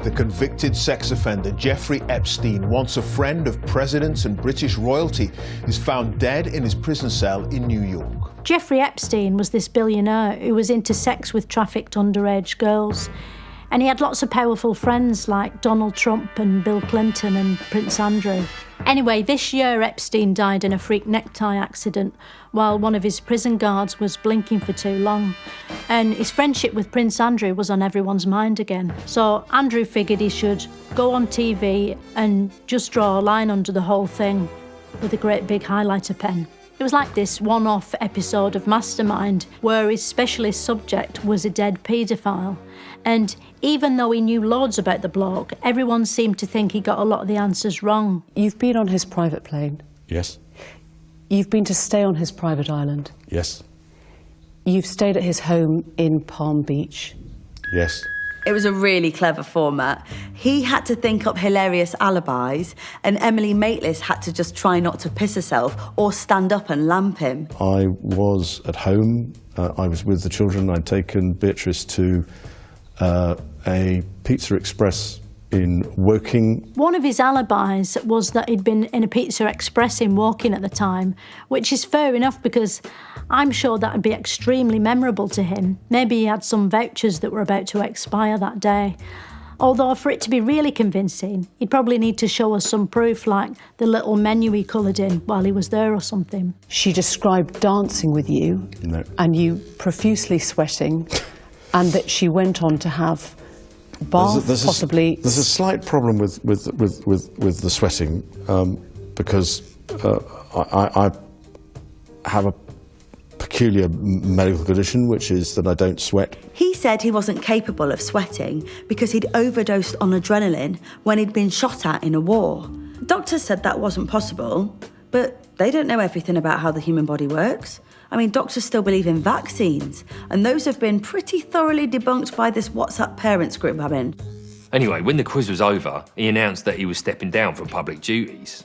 The convicted sex offender Jeffrey Epstein, once a friend of presidents and British royalty, is found dead in his prison cell in New York. Jeffrey Epstein was this billionaire who was into sex with trafficked underage girls. And he had lots of powerful friends like Donald Trump and Bill Clinton and Prince Andrew. Anyway, this year Epstein died in a freak necktie accident while one of his prison guards was blinking for too long. And his friendship with Prince Andrew was on everyone's mind again. So Andrew figured he should go on TV and just draw a line under the whole thing with a great big highlighter pen. It was like this one-off episode of Mastermind where his specialist subject was a dead paedophile. And even though he knew loads about the bloke, everyone seemed to think he got a lot of the answers wrong. You've been on his private plane? Yes. You've been to stay on his private island? Yes. You've stayed at his home in Palm Beach? Yes. It was a really clever format. He had to think up hilarious alibis, and Emily Maitlis had to just try not to piss herself or stand up and lamp him. I was at home. I was with the children. I'd taken Beatrice to a Pizza Express in Woking. One of his alibis was that he'd been in a Pizza Express in Woking at the time, which is fair enough because I'm sure that would be extremely memorable to him. Maybe he had some vouchers that were about to expire that day. Although for it to be really convincing, he'd probably need to show us some proof like the little menu he coloured in while he was there or something. She described dancing with you and you profusely sweating and that she went on to have bath, possibly. There's a slight problem with the sweating because I have a peculiar medical condition, which is that I don't sweat. He said he wasn't capable of sweating because he'd overdosed on adrenaline when he'd been shot at in a war. Doctors said that wasn't possible, but they don't know everything about how the human body works. I mean, doctors still believe in vaccines, and those have been pretty thoroughly debunked by this WhatsApp parents group I'm in. Anyway, when the quiz was over, he announced that he was stepping down from public duties.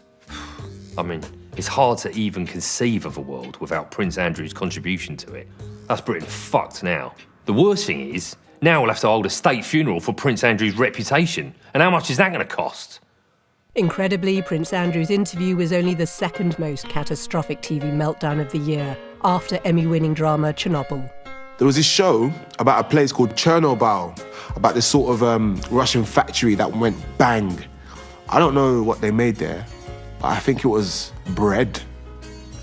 I mean, it's hard to even conceive of a world without Prince Andrew's contribution to it. That's Britain fucked now. The worst thing is, now we'll have to hold a state funeral for Prince Andrew's reputation. And how much is that going to cost? Incredibly, Prince Andrew's interview was only the second most catastrophic TV meltdown of the year, after Emmy-winning drama Chernobyl. There was this show about a place called Chernobyl, about this sort of Russian factory that went bang. I don't know what they made there, but I think it was bread,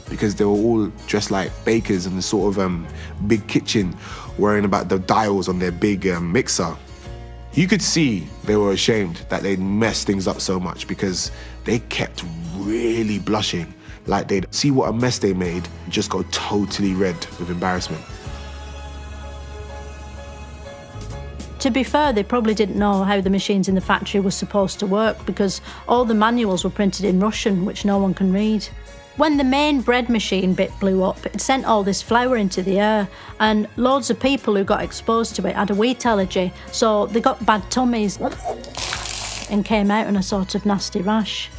because they were all dressed like bakers in the sort of big kitchen, worrying about the dials on their big mixer. You could see they were ashamed that they'd messed things up so much because they kept really blushing, like they'd see what a mess they made, just go totally red with embarrassment. To be fair, they probably didn't know how the machines in the factory were supposed to work because all the manuals were printed in Russian, which no one can read. When the main bread machine bit blew up, it sent all this flour into the air, and loads of people who got exposed to it had a wheat allergy, so they got bad tummies and came out in a sort of nasty rash.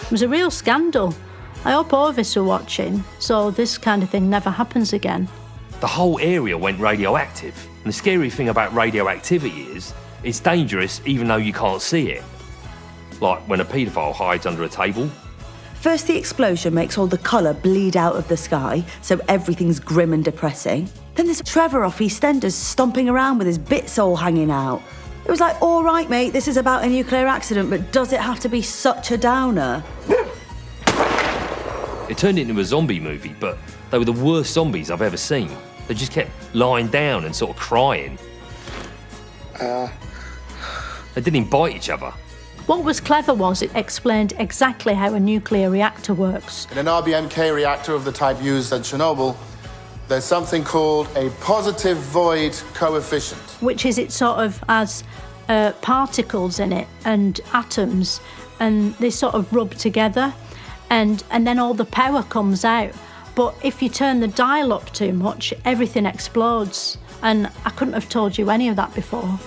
It was a real scandal. I hope Orvis were watching, so this kind of thing never happens again. The whole area went radioactive. And the scary thing about radioactivity is, it's dangerous even though you can't see it. Like when a paedophile hides under a table. First, the explosion makes all the colour bleed out of the sky, so everything's grim and depressing. Then there's Trevor off EastEnders stomping around with his bits all hanging out. It was like, all right, mate, this is about a nuclear accident, but does it have to be such a downer? It turned into a zombie movie, but they were the worst zombies I've ever seen. They just kept lying down and sort of crying. They didn't even bite each other. What was clever was it explained exactly how a nuclear reactor works. In an RBMK reactor of the type used at Chernobyl, there's something called a positive void coefficient. Which is it sort of has particles in it and atoms, and they sort of rub together, and then all the power comes out. But if you turn the dial up too much, everything explodes. And I couldn't have told you any of that before.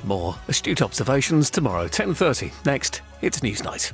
More astute observations tomorrow, 10:30. Next, it's Newsnight.